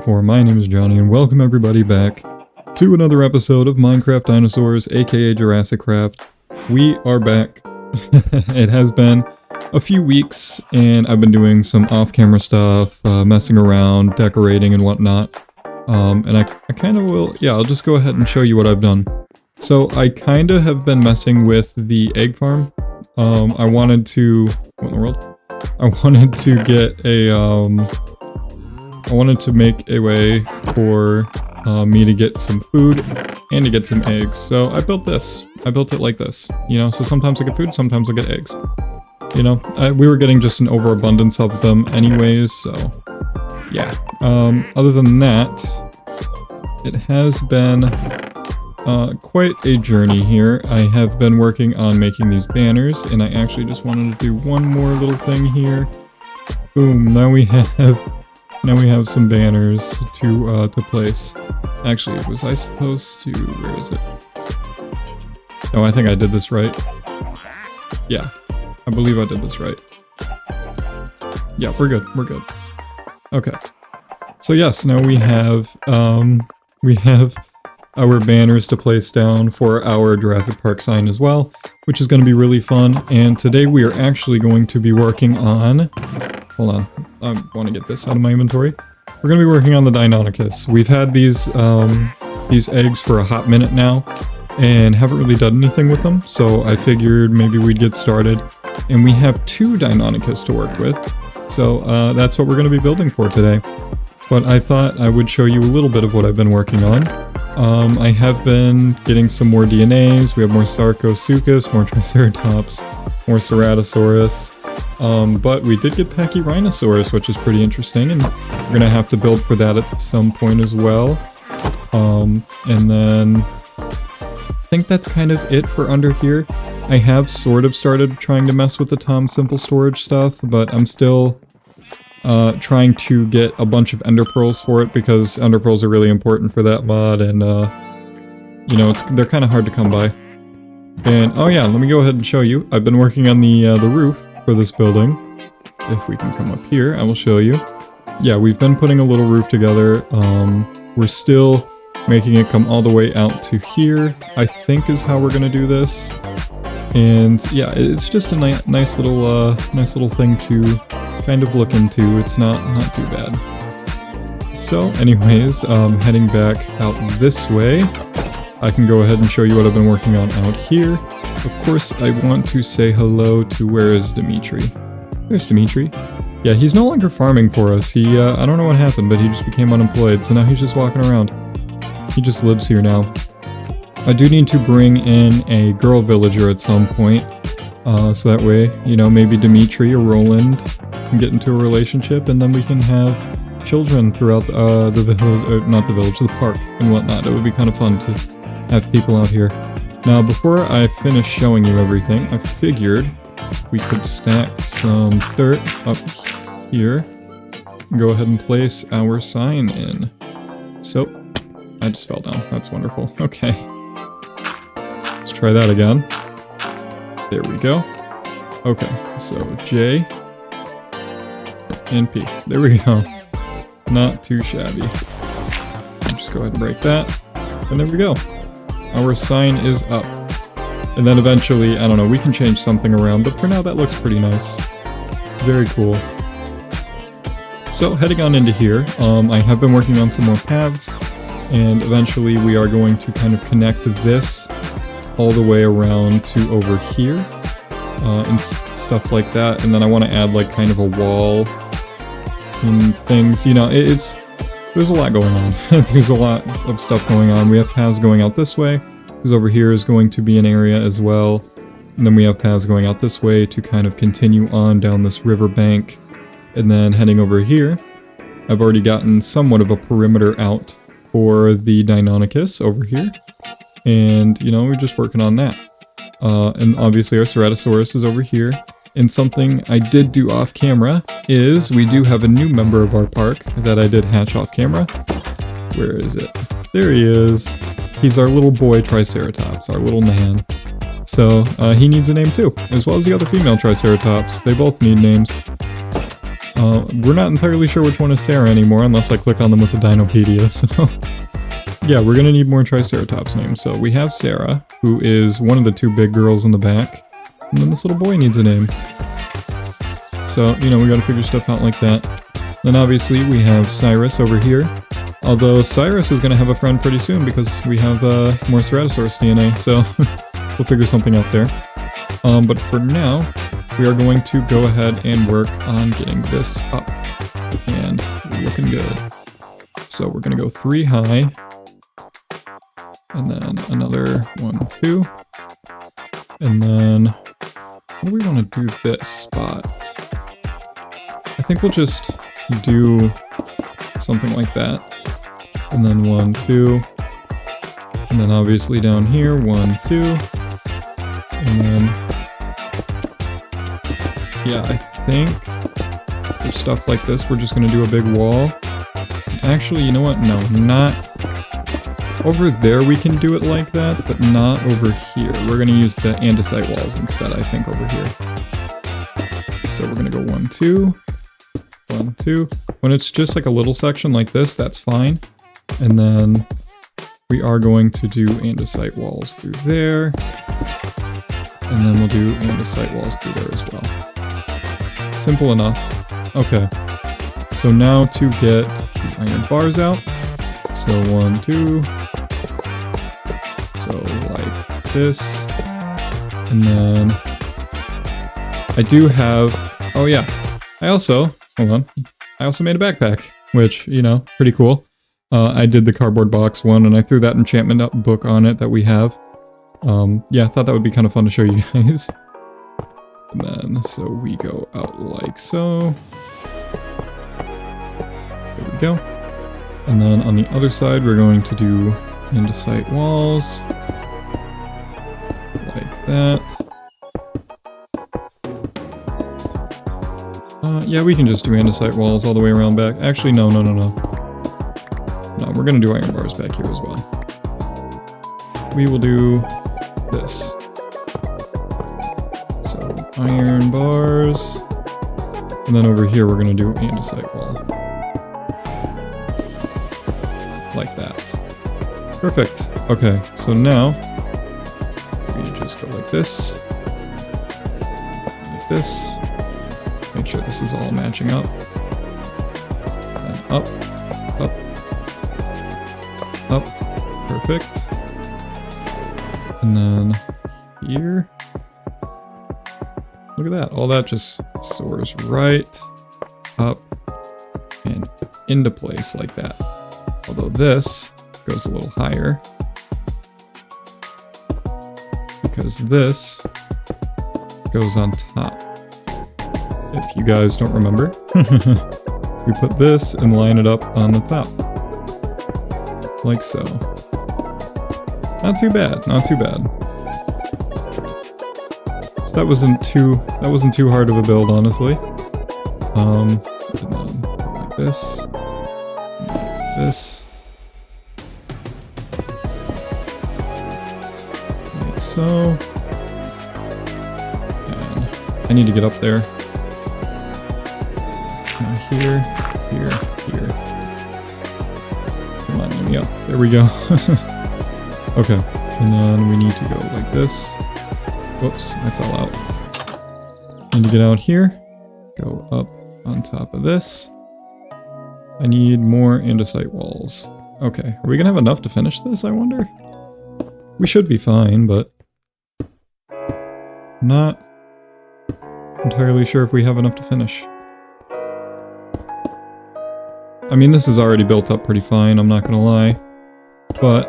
Dinosaur. My name is Johnny, and welcome everybody back to another episode of Minecraft Dinosaurs, aka JurassiCraft. We are back. It has been a few weeks, and I've been doing some off-camera stuff, messing around, decorating and whatnot. And I kind of will, I'll just go ahead and show you what I've done. So I kind of have been messing with the egg farm. I wanted to, what in the world? I wanted to get a, I wanted to make a way for me to get some food and to get some eggs. So I built this. I built it like this, you know, so sometimes I get food, sometimes I get eggs. You know, we were getting just an overabundance of them anyways, so yeah. Other than that, it has been quite a journey here. I have been working on making these banners, and I actually just wanted to do one more little thing here. Boom, now we have some banners to place. Actually, was I supposed to, where is it? Oh, I think I did this right. Yeah, I believe I did this right. Yeah, we're good, we're good. Okay. So yes, now we have our banners to place down for our Jurassic Park sign as well, which is going to be really fun. And today we are actually going to be working on, hold on, I want to get this out of my inventory. We're going to be working on the Deinonychus. We've had these eggs for a hot minute now and haven't really done anything with them, so I figured maybe we'd get started. And we have 2 Deinonychus to work with, so that's what we're going to be building for today. But I thought I would show you a little bit of what I've been working on. I have been getting some more DNAs. We have more Ceratosaurus, more Triceratops, more Ceratosaurus. But we did get Dinosaurs, which is pretty interesting, and we're going to have to build for that at some point as well. And then I think that's kind of it for under here. I have sort of started trying to mess with the Tom Simple storage stuff, but I'm still trying to get a bunch of ender pearls for it, because ender pearls are really important for that mod, and you know, they're kind of hard to come by. And oh yeah, let me go ahead and show you. I've been working on the roof for this building. If we can come up here, I will show you. Yeah, we've been putting a little roof together. We're still making it come all the way out to here, I think is how we're gonna do this. And yeah, it's just a nice little thing to kind of look into. It's not too bad. So anyways, heading back out this way, I can go ahead and show you what I've been working on out here. Of course, I want to say hello to, where is Dimitri? There's Dimitri. Yeah, he's no longer farming for us. He, I don't know what happened, but he just became unemployed, so now he's just walking around. He just lives here now. I do need to bring in a girl villager at some point, so that way, you know, maybe Dimitri or Roland can get into a relationship, and then we can have children throughout the village, not the village, the park and whatnot. It would be kind of fun to have people out here. Now, before I finish showing you everything, I figured we could stack some dirt up here and go ahead and place our sign in. So, I just fell down. That's wonderful. Okay. Let's try that again. There we go. Okay, so J and P. There we go. Not too shabby. Just go ahead and break that. And there we go. Our sign is up. And then eventually, I don't know, we can change something around, but for now that looks pretty nice. Very cool. So heading on into here, I have been working on some more paths, and eventually we are going to kind of connect this all the way around to over here, and stuff like that. And then I want to add like kind of a wall and things, you know, there's a lot going on. There's a lot of stuff going on. We have paths going out this way, because over here is going to be an area as well. And then we have paths going out this way to kind of continue on down this river bank. And then heading over here, I've already gotten somewhat of a perimeter out for the Deinonychus over here. And, you know, we're just working on that. And obviously our Ceratosaurus is over here. And something I did do off camera is we do have a new member of our park that I did hatch off camera. Where is it? There he is. He's our little boy Triceratops, our little man. So he needs a name too, as well as the other female Triceratops. They both need names. We're not entirely sure which one is Sarah anymore unless I click on them with the Dinopedia, so... Yeah, we're gonna need more Triceratops names. So we have Sarah, who is one of the two big girls in the back. And then this little boy needs a name. So, you know, we gotta figure stuff out like that. Then obviously we have Cyrus over here. Although Cyrus is gonna have a friend pretty soon because we have more Ceratosaurus DNA, so we'll figure something out there. But for now, we are going to go ahead and work on getting this up. And looking good. So we're gonna go 3 high. And then another 1, 2. And then, how do we want to do this spot? I think we'll just do something like that. And then 1, 2. And then obviously down here, 1, 2. And then, yeah, I think for stuff like this, we're just going to do a big wall. Actually, you know what? No, not... Over there we can do it like that, but not over here. We're going to use the andesite walls instead, I think, over here. So we're going to go 1, 2, 1, 2. When it's just like a little section like this, that's fine. And then we are going to do andesite walls through there. And then we'll do andesite walls through there as well. Simple enough. Okay. So now to get the iron bars out. So 1, 2. So like this. And then I do have, oh yeah, hold on. I also made a backpack, which, you know, pretty cool. I did the cardboard box one and I threw that enchantment up book on it that we have. Yeah, I thought that would be kind of fun to show you guys. And then, so we go out like so. There we go. And then on the other side, we're going to do andesite walls. Like that. Yeah, we can just do andesite walls all the way around back. Actually, no. No, we're gonna do iron bars back here as well. We will do this. So, iron bars. And then over here, we're gonna do andesite wall. Like that. Perfect. Okay, so now we just go like this. Like this. Make sure this is all matching up. And up. Up. Up. Perfect. And then here. Look at that. All that just soars right up and into place like that. Although this goes a little higher. Because this goes on top. If you guys don't remember, we put this and line it up on the top. Like so. Not too bad, not too bad. So that wasn't too hard of a build, honestly. And then go like this. Like this. Like so. And I need to get up there. Here, here, here. Come on, let me up. There we go. Okay, and then we need to go like this. Whoops, I fell out. Need to get out here. Go up on top of this. I need more andesite walls. Okay, are we gonna have enough to finish this, I wonder? We should be fine, but... not entirely sure if we have enough to finish. I mean, this is already built up pretty fine, I'm not gonna lie. But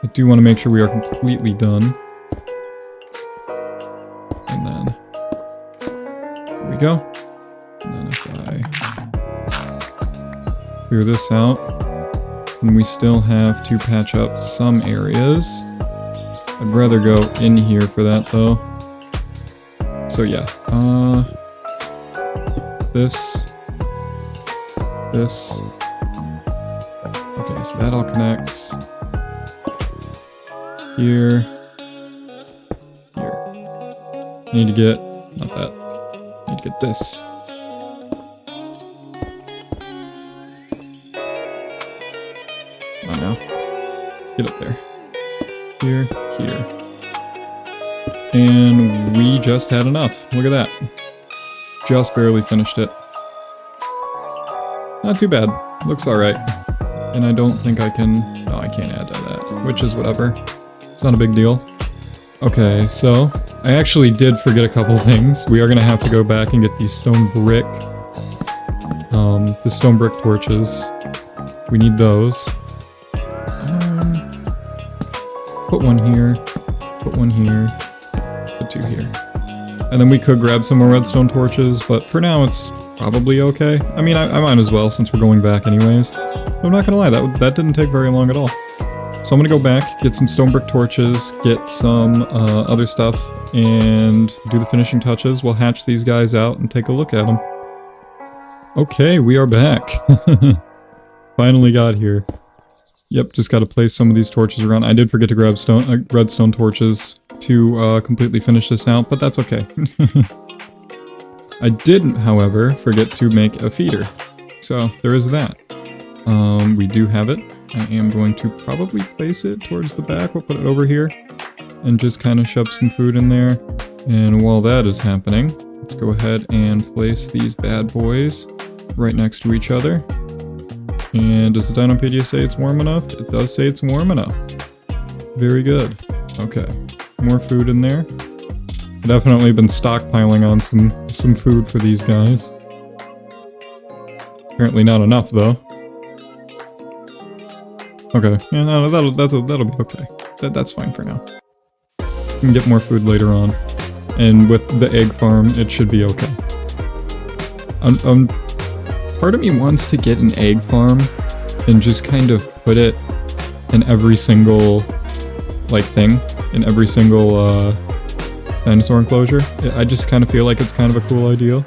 I do want to make sure we are completely done. And then there we go. And then if I clear this out, and we still have to patch up some areas. I'd rather go in here for that though. So yeah, this. Okay, so that all connects. Here. Here. I need to get, not that. I need to get this. Come on now. Get up there. Here, here. And we just had enough. Look at that. Just barely finished it. Not too bad. Looks alright. And I don't think I can... No, I can't add to that. Which is whatever. It's not a big deal. Okay, so... I actually did forget a couple things. We are going to have to go back and get these stone brick... the stone brick torches. We need those. Put one here. Put one here. Put two here. And then we could grab some more redstone torches, but for now it's probably okay. I mean, I might as well since we're going back anyways. But I'm not gonna lie, that didn't take very long at all. So I'm gonna go back, get some stone brick torches, get some other stuff, and do the finishing touches. We'll hatch these guys out and take a look at them. Okay, we are back. Finally got here. Yep, just gotta place some of these torches around. I did forget to grab redstone torches to completely finish this out, but that's okay. I didn't, however, forget to make a feeder. So, there is that. We do have it. I am going to probably place it towards the back. We'll put it over here and just kind of shove some food in there. And while that is happening, let's go ahead and place these bad boys right next to each other. And does the Dinopedia say it's warm enough? It does say it's warm enough. Very good. Okay. More food in there. I've definitely been stockpiling on some food for these guys. Apparently not enough though. Okay. Yeah, no, that'll be okay. That's fine for now. We can get more food later on. And with the egg farm, it should be okay. Part of me wants to get an egg farm and just kind of put it in every single, like, thing. In every single, dinosaur enclosure. I just kind of feel like it's kind of a cool idea.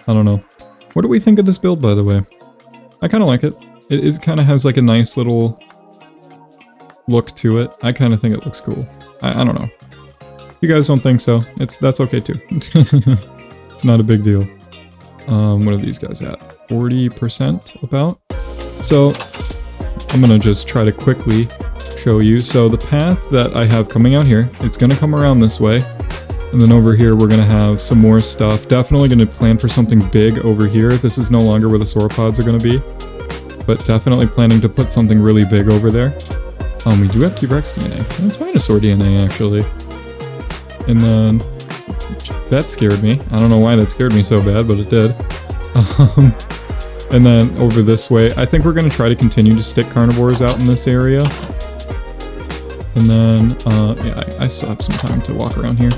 I don't know. What do we think of this build, by the way? I kind of like it. It kind of has, like, a nice little look to it. I kind of think it looks cool. I don't know. If you guys don't think so, that's okay, too. It's not a big deal. What are these guys at? 40% about? So, I'm gonna just try to quickly show you. So the path that I have coming out here, it's gonna come around this way. And then over here, we're gonna have some more stuff. Definitely gonna plan for something big over here. This is no longer where the sauropods are gonna be. But definitely planning to put something really big over there. We do have T-Rex DNA. That's Dinosaur DNA, actually. And then, that scared me. I don't know why that scared me so bad, but it did. And then over this way, I think we're going to try to continue to stick carnivores out in this area. And then, yeah, I still have some time to walk around here.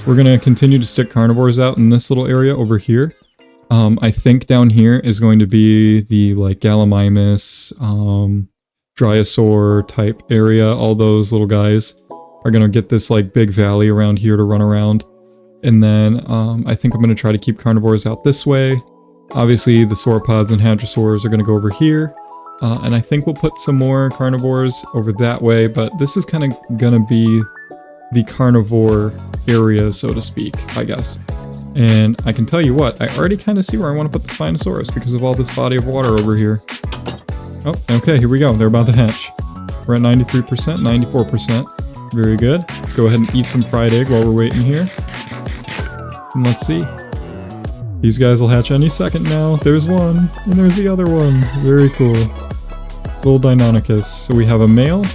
We're going to continue to stick carnivores out in this little area over here. I think down here is going to be the, like, Gallimimus, Dinosaur type area. All those little guys are going to get this, like, big valley around here to run around. And then, I think I'm going to try to keep carnivores out this way. Obviously, the sauropods and hadrosaurs are going to go over here. And I think we'll put some more carnivores over that way, but this is kind of going to be the carnivore area, so to speak, I guess. And I can tell you what, I already kind of see where I want to put the Spinosaurus because of all this body of water over here. Oh, okay, here we go. They're about to hatch. We're at 93%, 94%. Very good. Let's go ahead and eat some fried egg while we're waiting here. And let's see. These guys will hatch any second now. There's one, and there's the other one. Very cool. Little Deinonychus. So we have a male,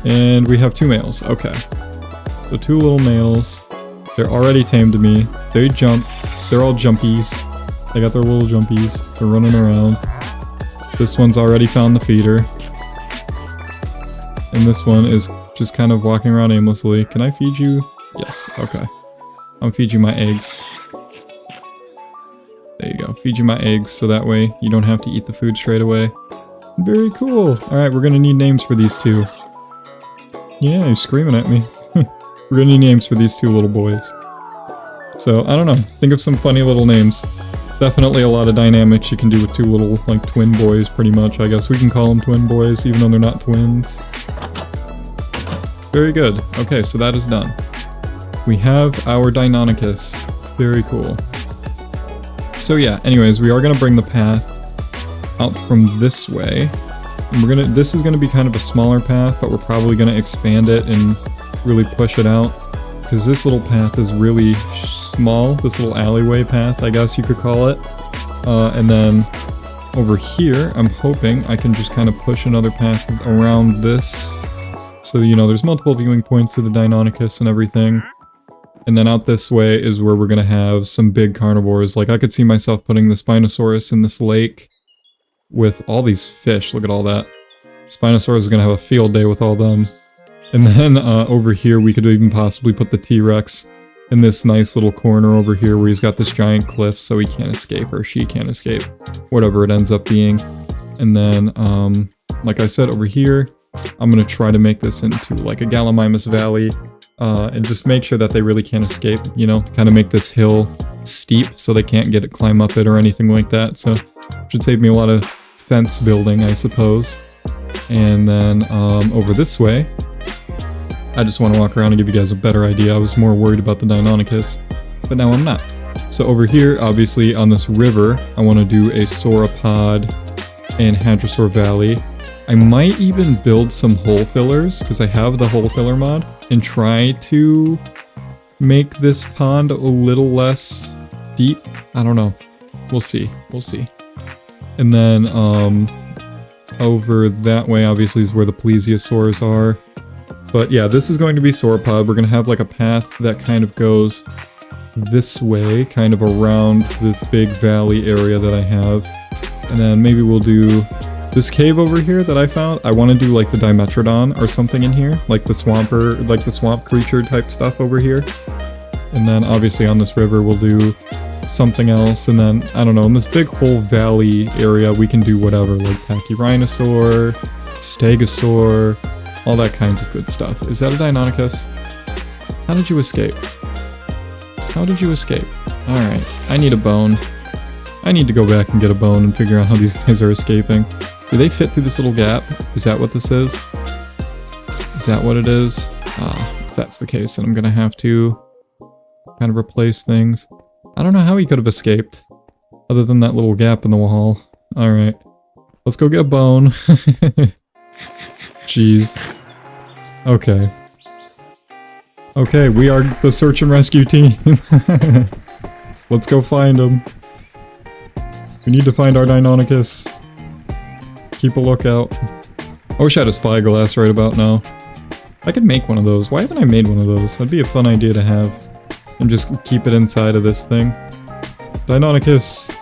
and we have two males. Okay. So two little males. They're already tamed to me. They jump. They're all jumpies. They got their little jumpies. They're running around. This one's already found the feeder. And this one is just kind of walking around aimlessly. Can I feed you? Yes. Okay. I'll feed you my eggs. There you go. Feed you my eggs so that way you don't have to eat the food straight away. Very cool. Alright, we're gonna need names for these two. Yeah, you're screaming at me. We're gonna need names for these two little boys. So, I don't know. Think of some funny little names. Definitely a lot of dynamics you can do with two little, like, twin boys, pretty much. I guess we can call them twin boys, even though they're not twins. Very good. Okay, so that is done. We have our Daeinonychus. Very cool. So yeah, anyways, we are going to bring the path out from this way. And this is gonna be kind of a smaller path, but we're probably gonna expand it and really push it out. Because this little path is really small, this little alleyway path, I guess you could call it. And then over here, I'm hoping I can just kind of push another path around this. So, you know, there's multiple viewing points of the Deinonychus and everything. And then out this way is where we're going to have some big carnivores. Like, I could see myself putting the Spinosaurus in this lake with all these fish. Look at all that. Spinosaurus is going to have a field day with all them. And then over here, we could even possibly put the T-Rex in this nice little corner over here where he's got this giant cliff so he can't escape, or she can't escape, whatever it ends up being. And then, like I said, over here, I'm going to try to make this into like a Gallimimus Valley, and just make sure that they really can't escape, you know, kind of make this hill steep so they can't climb up it or anything like that. So should save me a lot of fence building, I suppose. And then over this way, I just want to walk around and give you guys a better idea. I was more worried about the Deinonychus, but now I'm not. So over here, obviously on this river, I want to do a sauropod and hadrosaur valley. I might even build some hole fillers, because I have the hole filler mod, and try to make this pond a little less deep. I don't know. We'll see. We'll see. And then over that way, obviously, is where the plesiosaurs are. But yeah, this is going to be sauropod. We're going to have like a path that kind of goes this way, kind of around the big valley area that I have. And then maybe we'll do this cave over here that I found. I want to do like the Dimetrodon or something in here, like the swamper, like the swamp creature type stuff over here. And then obviously on this river we'll do something else. And then, I don't know, in this big whole valley area we can do whatever, like Pachyrhinosaur, Stegosaur, all that kinds of good stuff. Is that a Deinonychus? How did you escape? How did you escape? Alright, I need a bone. I need to go back and get a bone and figure out how these guys are escaping. Do they fit through this little gap? Is that what this is? Is that what it is? If that's the case, then I'm gonna have to kind of replace things. I don't know how he could have escaped, other than that little gap in the wall. Alright. Let's go get a bone. Jeez. Okay. Okay, we are the search and rescue team. Let's go find him. We need to find our Deinonychus. Keep a lookout. I wish I had a spyglass right about now. I could make one of those. Why haven't I made one of those? That'd be a fun idea to have. And just keep it inside of this thing. Deinonychus!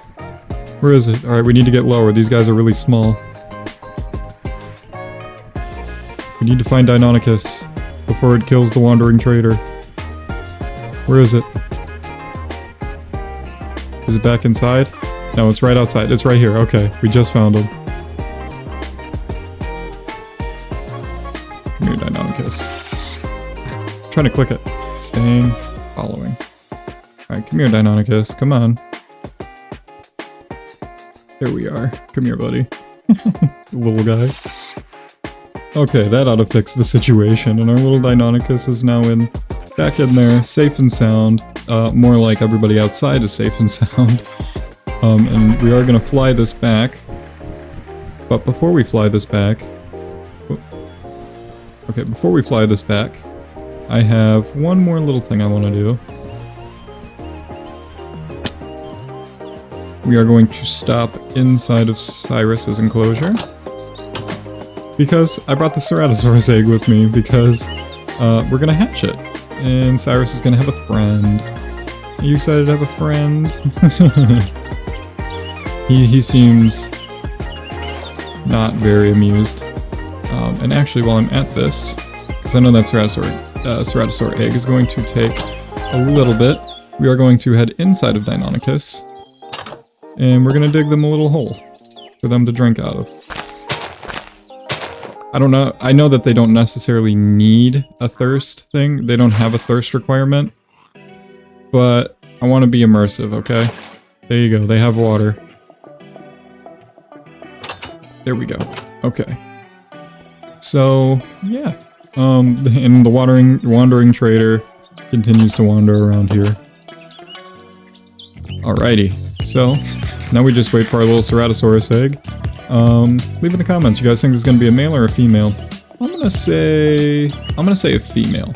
Where is it? Alright, we need to get lower. These guys are really small. We need to find Deinonychus before it kills the wandering trader. Where is it? Is it back inside? No, it's right outside. It's right here. Okay, we just found him. Come here, Deinonychus. I'm trying to click it. Staying, following. Alright, come here, Deinonychus. Come on. There we are. Come here, buddy. Little guy. Okay, that ought to fix the situation, and our little Deinonychus is now back in there, safe and sound. More like everybody outside is safe and sound. And we are gonna fly this back. But before we fly this back... Okay, before we fly this back, I have one more little thing I want to do. We are going to stop inside of Cyrus's enclosure. Because I brought the Ceratosaurus egg with me, because we're gonna hatch it. And Cyrus is gonna have a friend. Are you excited to have a friend? he seems not very amused. And actually, while I'm at this, because I know that Ceratosaur egg is going to take a little bit, we are going to head inside of Deinonychus, and we're gonna dig them a little hole for them to drink out of. I don't know, I know that they don't necessarily need a thirst thing, they don't have a thirst requirement, but I want to be immersive, okay? There you go, they have water. There we go, okay. So, yeah, and the wandering trader continues to wander around here. Alrighty, so, now we just wait for our little Ceratosaurus egg. Leave in the comments. You guys think this is gonna be a male or a female? I'm gonna say a female.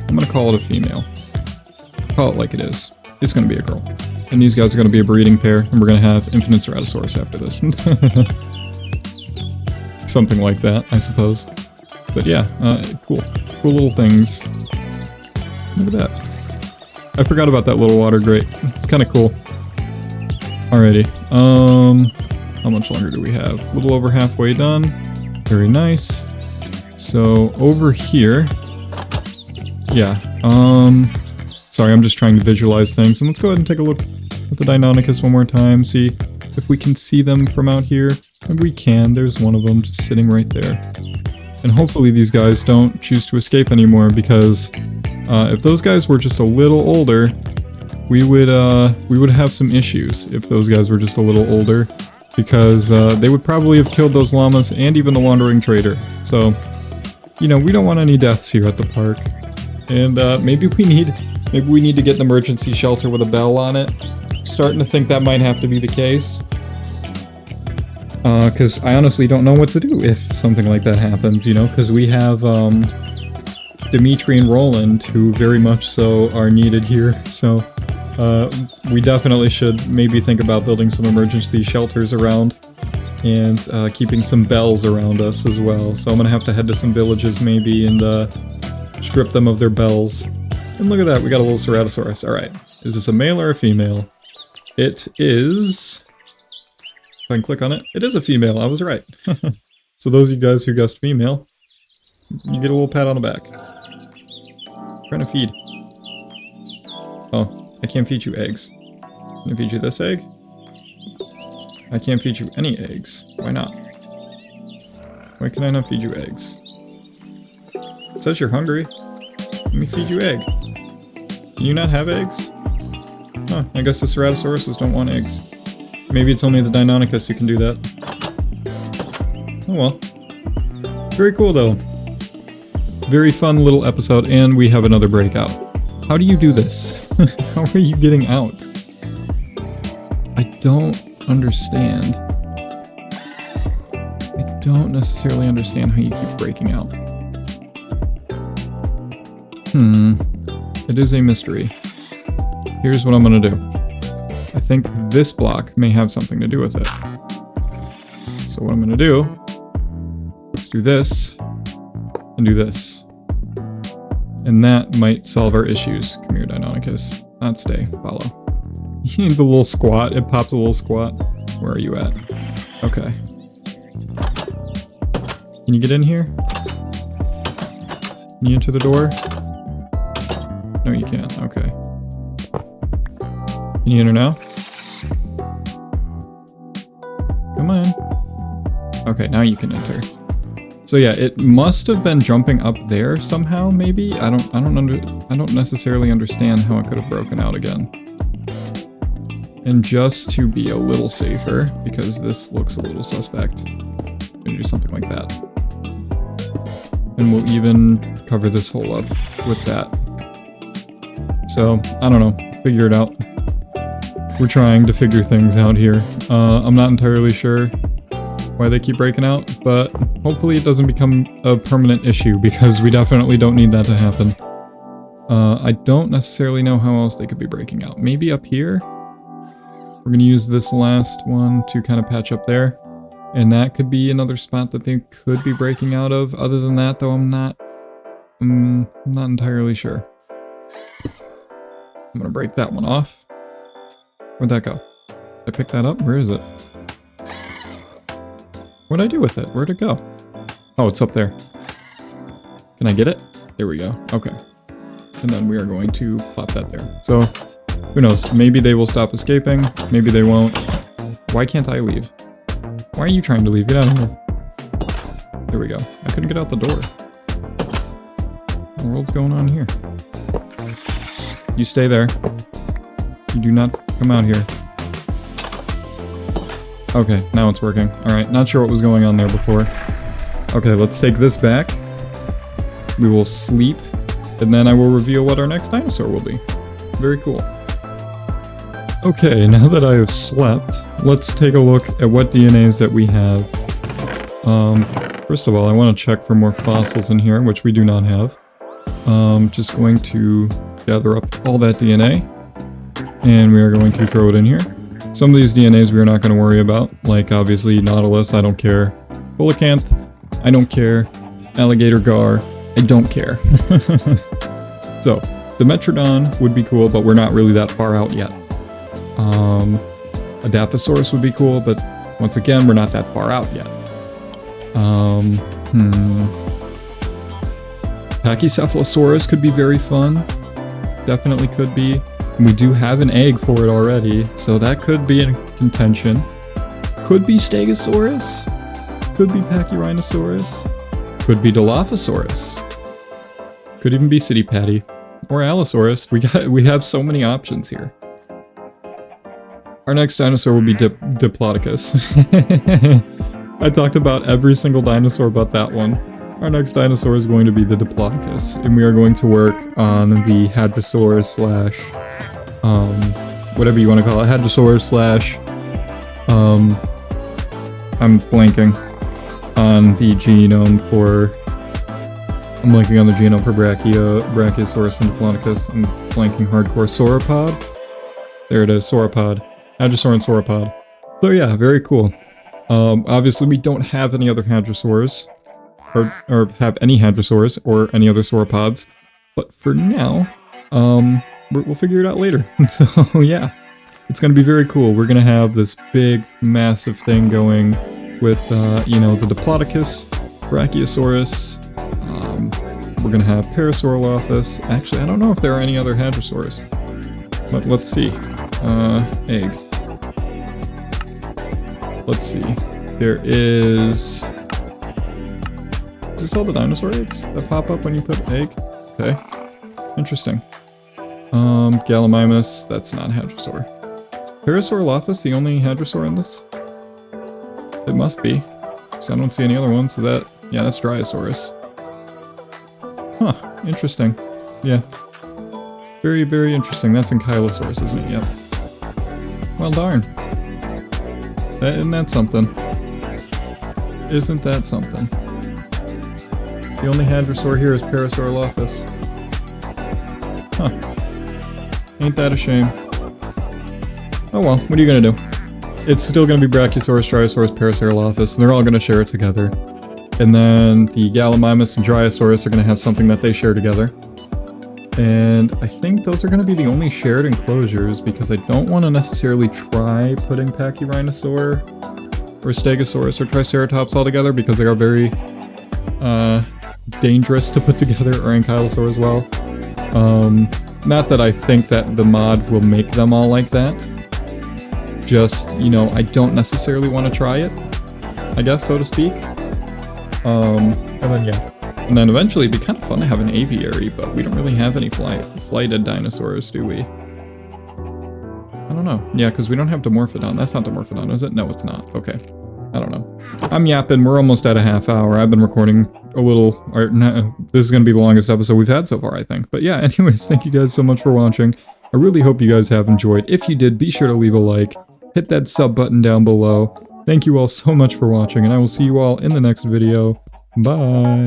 I'm gonna call it a female. Call it like it is. It's gonna be a girl. And these guys are gonna be a breeding pair, and we're gonna have infinite Ceratosaurus after this. Something like that, I suppose. But yeah, cool. Cool little things. Look at that. I forgot about that little water grate. It's kind of cool. Alrighty. How much longer do we have? A little over halfway done. Very nice. So over here. Yeah. Sorry, I'm just trying to visualize things. And let's go ahead and take a look at the Deinonychus one more time. See if we can see them from out here. And we can. There's one of them just sitting right there. And hopefully these guys don't choose to escape anymore, because if those guys were just a little older, we would have some issues if those guys were just a little older, because they would probably have killed those llamas and even the wandering trader. So, you know, we don't want any deaths here at the park. And maybe we need to get an emergency shelter with a bell on it. Starting to think that might have to be the case. Because I honestly don't know what to do if something like that happens, you know, because we have Dimitri and Roland, who very much so are needed here. So we definitely should maybe think about building some emergency shelters around, and keeping some bells around us as well. So I'm gonna have to head to some villages maybe and strip them of their bells. And look at that, we got a little Ceratosaurus. Alright, is this a male or a female? It is... If I can click on it, it is a female, I was right. So those of you guys who guessed female, you get a little pat on the back. Trying to feed. Oh, I can't feed you eggs. Can I feed you this egg? I can't feed you any eggs. Why not? Why can I not feed you eggs? It says you're hungry. Let me feed you egg. Can you not have eggs? Huh, I guess the Ceratosauruses don't want eggs. Maybe it's only the Deinonychus who can do that. Oh well. Very cool though. Very fun little episode, and we have another breakout. How do you do this? How are you getting out? I don't understand. I don't necessarily understand how you keep breaking out. It is a mystery. Here's what I'm gonna do. I think this block may have something to do with it. So what I'm gonna do is do this and do this. And that might solve our issues. Come here, Daeinonychus. Not stay. Follow. You need the little squat. It pops a little squat. Where are you at? Okay. Can you get in here? Can you enter the door? No, you can't. Okay. Can you enter now? Come on. Okay, now you can enter. So yeah, it must have been jumping up there somehow, maybe? I don't necessarily understand how it could have broken out again. And just to be a little safer, because this looks a little suspect, I'm gonna do something like that. And we'll even cover this hole up with that. So, I don't know, figure it out. We're trying to figure things out here. I'm not entirely sure why they keep breaking out, but hopefully it doesn't become a permanent issue, because we definitely don't need that to happen. I don't necessarily know how else they could be breaking out. Maybe up here? We're gonna use this last one to kind of patch up there. And that could be another spot that they could be breaking out of. Other than that, though, I'm not entirely sure. I'm gonna break that one off. Where'd that go? Did I pick that up? Where is it? What'd I do with it? Where'd it go? Oh, it's up there. Can I get it? There we go. Okay. And then we are going to plop that there. So, who knows? Maybe they will stop escaping. Maybe they won't. Why can't I leave? Why are you trying to leave? Get out of here. There we go. I couldn't get out the door. What the world's going on here? You stay there. You do not come out here. Okay, now it's working. Alright, not sure what was going on there before. Okay, let's take this back. We will sleep, and then I will reveal what our next dinosaur will be. Very cool. Okay, now that I have slept, let's take a look at what DNAs that we have. First of all, I want to check for more fossils in here, which we do not have. Just going to gather up all that DNA, and we are going to throw it in here. Some of these DNAs we are not going to worry about, like obviously Nautilus, I don't care. Coelacanth, I don't care. Alligator gar, I don't care. So, Dimetrodon would be cool, but we're not really that far out yet. Adaptosaurus would be cool, but once again, we're not that far out yet. Pachycephalosaurus could be very fun. Definitely could be. And we do have an egg for it already, so that could be in contention. Could be Stegosaurus. Could be Pachyrhinosaurus. Could be Dilophosaurus. Could even be City Patty. Or Allosaurus. We have so many options here. Our next dinosaur would be Diplodocus. I talked about every single dinosaur but that one. Our next dinosaur is going to be the Diplodocus, and we are going to work on the Hadrosaur slash, whatever you want to call it, Hadrosaur slash, I'm blanking on the genome for, I'm blanking on the genome for Brachiosaurus and Diplodocus. I'm blanking hardcore. Sauropod? There it is, Sauropod. Hadrosaur and Sauropod. So yeah, very cool. Obviously we don't have any other Hadrosaurs, or have any Hadrosaurs, or any other Sauropods, but for now, we'll figure it out later. So yeah, it's gonna be very cool. We're gonna have this big, massive thing going with, you know, the Diplodocus, Brachiosaurus, we're gonna have Parasaurolophus. Actually, I don't know if there are any other Hadrosaurs, but let's see. Egg. Let's see. There is this all the dinosaur eggs that pop up when you put egg? Okay. Interesting. Gallimimus, that's not Hadrosaur. Is Parasaurolophus the only Hadrosaur in this? It must be, because I don't see any other ones, so that, yeah, that's Dryosaurus. Huh, interesting. Yeah. Very, very interesting. That's Ankylosaurus, isn't it? Yep. Well, darn. Isn't that something? Isn't that something? The only Hadrosaur here is Parasaurolophus. Huh. Ain't that a shame. Oh well, what are you gonna do? It's still gonna be Brachiosaurus, Dryosaurus, Parasaurolophus, and they're all gonna share it together. And then the Gallimimus and Dryosaurus are gonna have something that they share together. And I think those are going to be the only shared enclosures, because I don't want to necessarily try putting Pachyrhinosaur or Stegosaurus or Triceratops all together, because they are very dangerous to put together, or Ankylosaur as well. Not that I think that the mod will make them all like that. Just, you know, I don't necessarily want to try it, I guess, so to speak. And then, yeah. And then eventually it'd be kind of fun to have an aviary, but we don't really have any flighted dinosaurs, do we? I don't know. Yeah, because we don't have Dimorphodon. That's not Dimorphodon, is it? No, it's not. Okay. I don't know. I'm yapping. We're almost at a half hour. I've been recording a little... Or, no, this is going to be the longest episode we've had so far, I think. But yeah, anyways, thank you guys so much for watching. I really hope you guys have enjoyed. If you did, be sure to leave a like. Hit that sub button down below. Thank you all so much for watching, and I will see you all in the next video. Bye!